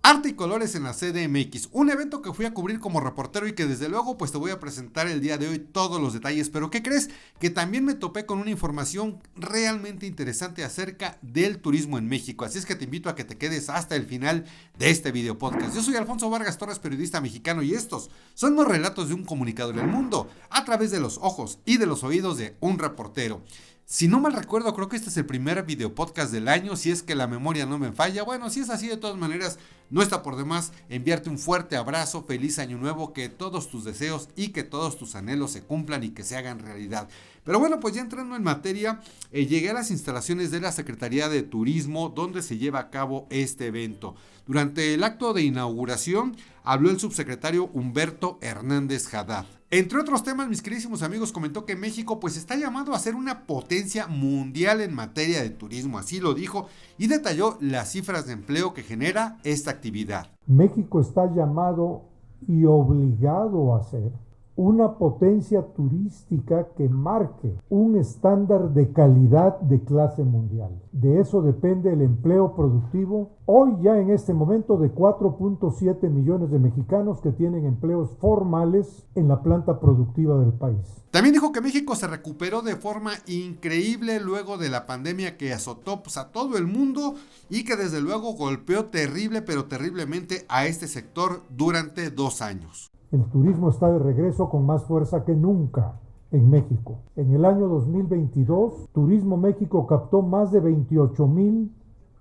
Arte y colores en la CDMX, un evento que fui a cubrir como reportero y que desde luego pues te voy a presentar el día de hoy todos los detalles, pero ¿qué crees? Que también me topé con una información realmente interesante acerca del turismo en México, así es que te invito a que te quedes hasta el final de este video podcast. Yo soy Alfonso Vargas Torres, periodista mexicano, y estos son los relatos de un comunicador del mundo a través de los ojos y de los oídos de un reportero. Si no mal recuerdo, creo que este es el primer video podcast del año, si es que la memoria no me falla. Bueno, si es así, de todas maneras, no está por demás enviarte un fuerte abrazo, feliz año nuevo, que todos tus deseos y que todos tus anhelos se cumplan y que se hagan realidad. Pero bueno, pues ya entrando en materia, llegué a las instalaciones de la Secretaría de Turismo, donde se lleva a cabo este evento. Durante el acto de inauguración, habló el subsecretario Humberto Hernández Haddad. Entre otros temas, mis queridísimos amigos, comentó que México pues está llamado a ser una potencia mundial en materia de turismo, así lo dijo, y detalló las cifras de empleo que genera esta actividad. México está llamado y obligado a ser una potencia turística que marque un estándar de calidad de clase mundial. De eso depende el empleo productivo, hoy ya en este momento de 4.7 millones de mexicanos que tienen empleos formales en la planta productiva del país. También dijo que México se recuperó de forma increíble luego de la pandemia que azotó a todo el mundo y que desde luego golpeó terrible pero terriblemente a este sector durante 2 años. El turismo está de regreso con más fuerza que nunca en México. En el año 2022, Turismo México captó más de 28,000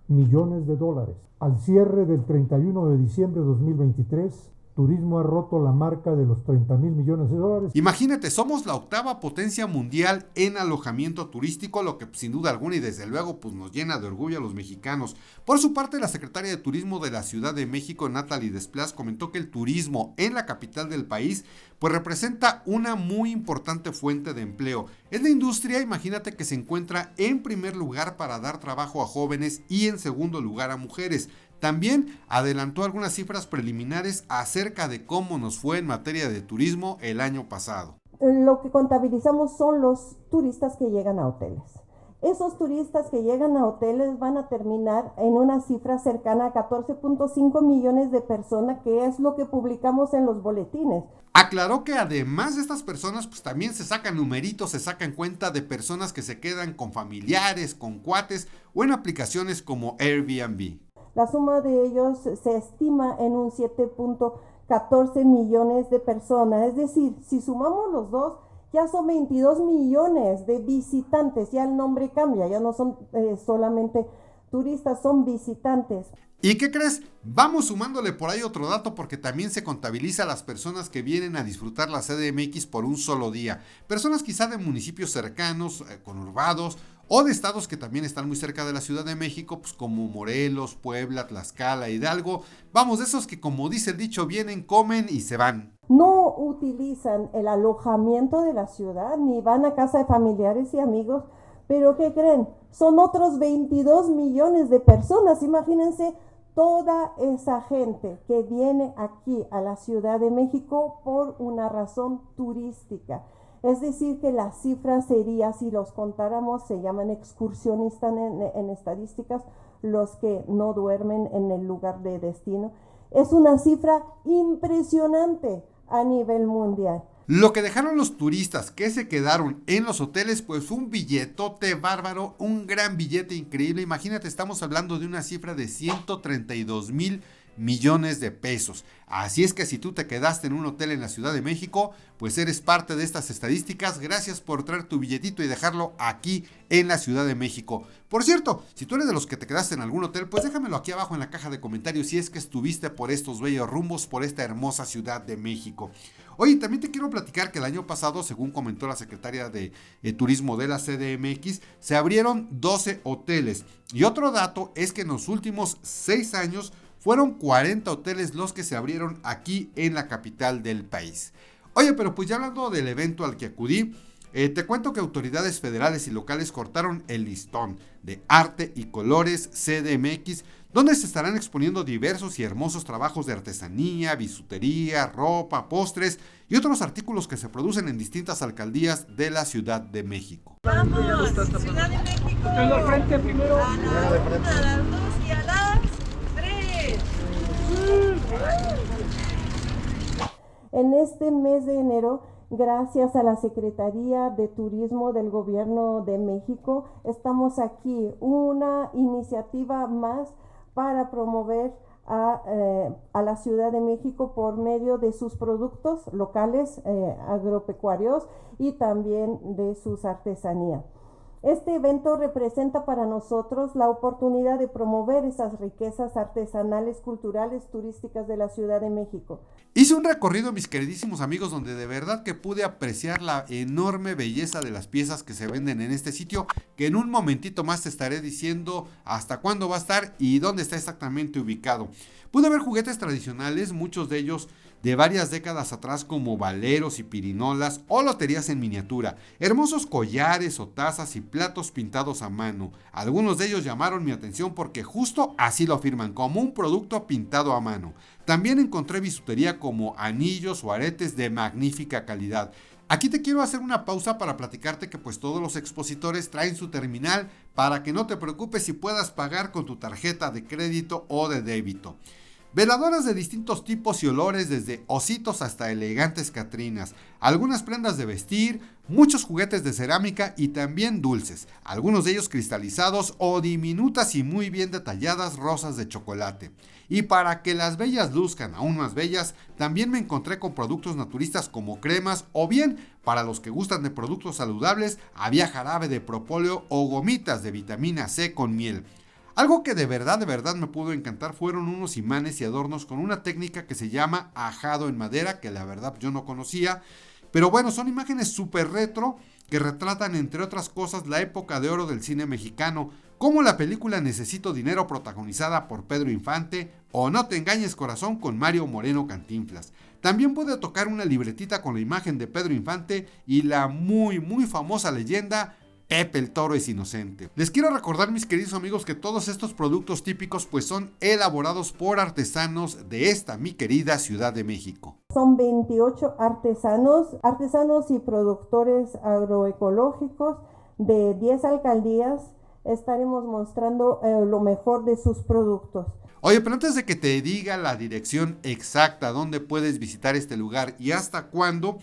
millones de dólares. Al cierre del 31 de diciembre de 2023, Turismo ha roto la marca de los 30,000 millones de dólares. Imagínate, somos la octava potencia mundial en alojamiento turístico, lo que sin duda alguna y desde luego pues nos llena de orgullo a los mexicanos. Por su parte, la secretaria de Turismo de la Ciudad de México, Natalie Desplas, comentó que el turismo en la capital del país pues representa una muy importante fuente de empleo. Es la industria, imagínate, que se encuentra en primer lugar para dar trabajo a jóvenes y en segundo lugar a mujeres. También adelantó algunas cifras preliminares acerca de cómo nos fue en materia de turismo el año pasado. Lo que contabilizamos son los turistas que llegan a hoteles. Esos turistas que llegan a hoteles van a terminar en una cifra cercana a 14.5 millones de personas, que es lo que publicamos en los boletines. Aclaró que además de estas personas, pues también se sacan numeritos, se sacan cuenta de personas que se quedan con familiares, con cuates o en aplicaciones como Airbnb. La suma de ellos se estima en un 7.14 millones de personas. Es decir, si sumamos los dos, ya son 22 millones de visitantes. Ya el nombre cambia, ya no son solamente turistas, son visitantes. ¿Y qué crees? Vamos sumándole por ahí otro dato, porque también se contabiliza a las personas que vienen a disfrutar la CDMX por un solo día. Personas quizá de municipios cercanos, conurbados, o de estados que también están muy cerca de la Ciudad de México, pues como Morelos, Puebla, Tlaxcala, Hidalgo. Vamos, de esos que, como dice el dicho, vienen, comen y se van. No utilizan el alojamiento de la ciudad, ni van a casa de familiares y amigos, pero ¿qué creen? Son otros 22 millones de personas. Imagínense toda esa gente que viene aquí a la Ciudad de México por una razón turística. Es decir, que la cifra sería, si los contáramos, se llaman excursionistas en estadísticas, los que no duermen en el lugar de destino. Es una cifra impresionante a nivel mundial. Lo que dejaron los turistas que se quedaron en los hoteles, pues fue un billetote bárbaro, un gran billete increíble. Imagínate, estamos hablando de una cifra de 132,000 millones de pesos. Así es que si tú te quedaste en un hotel en la Ciudad de México, pues eres parte de estas estadísticas. Gracias por traer tu billetito y dejarlo aquí en la Ciudad de México. Por cierto, si tú eres de los que te quedaste en algún hotel, pues déjamelo aquí abajo en la caja de comentarios si es que estuviste por estos bellos rumbos, por esta hermosa Ciudad de México. Oye, también te quiero platicar que el año pasado, según comentó la secretaria de Turismo de la CDMX, se abrieron 12 hoteles. Y otro dato es que en los últimos 6 años fueron 40 hoteles los que se abrieron aquí en la capital del país. Oye, pero pues ya hablando del evento al que acudí, te cuento que autoridades federales y locales cortaron el listón de Arte y Colores CDMX, donde se estarán exponiendo diversos y hermosos trabajos de artesanía, bisutería, ropa, postres y otros artículos que se producen en distintas alcaldías de la Ciudad de México. ¡Vamos! Ciudad de México. Tengo al frente primero. A las 1, a las 2 y a las 3. En este mes de enero, gracias a la Secretaría de Turismo del Gobierno de México, estamos aquí, una iniciativa más para promover a la Ciudad de México por medio de sus productos locales agropecuarios y también de sus artesanías. Este evento representa para nosotros la oportunidad de promover esas riquezas artesanales, culturales, turísticas de la Ciudad de México. Hice un recorrido, mis queridísimos amigos, donde de verdad que pude apreciar la enorme belleza de las piezas que se venden en este sitio, que en un momentito más te estaré diciendo hasta cuándo va a estar y dónde está exactamente ubicado. Pude ver juguetes tradicionales, muchos de ellos de varias décadas atrás, como valeros y pirinolas o loterías en miniatura, hermosos collares o tazas y platos pintados a mano. Algunos de ellos llamaron mi atención porque justo así lo afirman, como un producto pintado a mano. También encontré bisutería como anillos o aretes de magnífica calidad. Aquí te quiero hacer una pausa para platicarte que pues todos los expositores traen su terminal para que no te preocupes si puedas pagar con tu tarjeta de crédito o de débito. Veladoras de distintos tipos y olores, desde ositos hasta elegantes catrinas, algunas prendas de vestir, muchos juguetes de cerámica y también dulces, algunos de ellos cristalizados o diminutas y muy bien detalladas rosas de chocolate. Y para que las bellas luzcan aún más bellas, también me encontré con productos naturistas como cremas, o bien, para los que gustan de productos saludables, había jarabe de propóleo o gomitas de vitamina C con miel. Algo que de verdad me pudo encantar fueron unos imanes y adornos con una técnica que se llama ajado en madera, que la verdad yo no conocía, pero bueno, son imágenes súper retro que retratan, entre otras cosas, la época de oro del cine mexicano, como la película Necesito Dinero, protagonizada por Pedro Infante, o No te engañes corazón, con Mario Moreno Cantinflas. También pude tocar una libretita con la imagen de Pedro Infante y la muy famosa leyenda Pepe el Toro es inocente. Les quiero recordar, mis queridos amigos, que todos estos productos típicos pues son elaborados por artesanos de esta mi querida Ciudad de México. Son 28 artesanos y productores agroecológicos de 10 alcaldías. Estaremos mostrando lo mejor de sus productos. Oye, pero antes de que te diga la dirección exacta donde puedes visitar este lugar y hasta cuándo,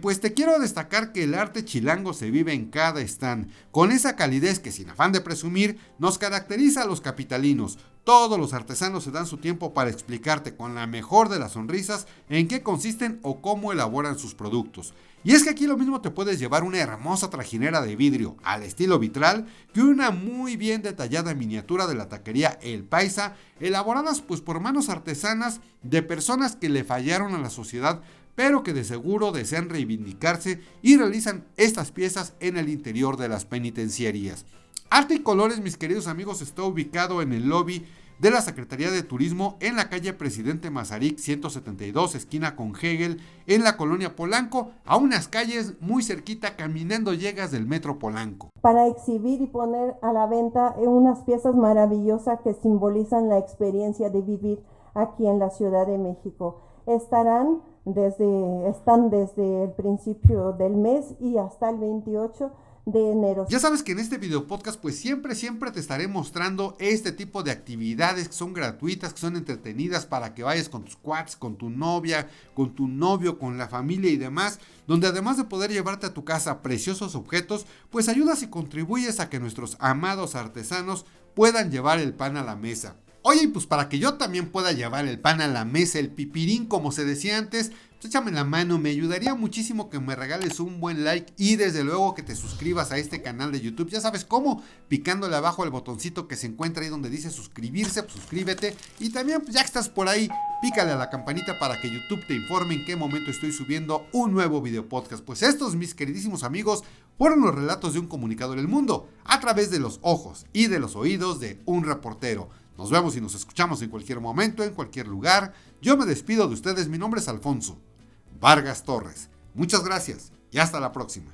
pues te quiero destacar que el arte chilango se vive en cada stand, con esa calidez que, sin afán de presumir, nos caracteriza a los capitalinos. Todos los artesanos se dan su tiempo para explicarte con la mejor de las sonrisas en qué consisten o cómo elaboran sus productos. Y es que aquí lo mismo te puedes llevar una hermosa trajinera de vidrio al estilo vitral que una muy bien detallada miniatura de la taquería El Paisa, elaboradas pues por manos artesanas de personas que le fallaron a la sociedad, pero que de seguro desean reivindicarse y realizan estas piezas en el interior de las penitenciarías. Arte y Colores, mis queridos amigos, está ubicado en el lobby de la Secretaría de Turismo en la calle Presidente Mazarik 172, esquina con Hegel, en la colonia Polanco, a unas calles muy cerquita, caminando llegas del metro Polanco. Para exhibir y poner a la venta unas piezas maravillosas que simbolizan la experiencia de vivir aquí en la Ciudad de México. Están desde el principio del mes y hasta el 28 de enero. Ya sabes que en este video podcast pues siempre te estaré mostrando este tipo de actividades que son gratuitas, que son entretenidas para que vayas con tus cuates, con tu novia, con tu novio, con la familia y demás, donde además de poder llevarte a tu casa preciosos objetos, pues ayudas y contribuyes a que nuestros amados artesanos puedan llevar el pan a la mesa. Oye, pues para que yo también pueda llevar el pan a la mesa, el pipirín como se decía antes, pues échame la mano, me ayudaría muchísimo que me regales un buen like y desde luego que te suscribas a este canal de YouTube. Ya sabes cómo, picándole abajo al botoncito que se encuentra ahí donde dice suscribirse, pues suscríbete. Y también pues ya que estás por ahí, pícale a la campanita para que YouTube te informe en qué momento estoy subiendo un nuevo video podcast. Pues estos, mis queridísimos amigos, fueron los relatos de un comunicador del mundo, a través de los ojos y de los oídos de un reportero. Nos vemos y nos escuchamos en cualquier momento, en cualquier lugar. Yo me despido de ustedes, mi nombre es Alfonso Vargas Torres. Muchas gracias y hasta la próxima.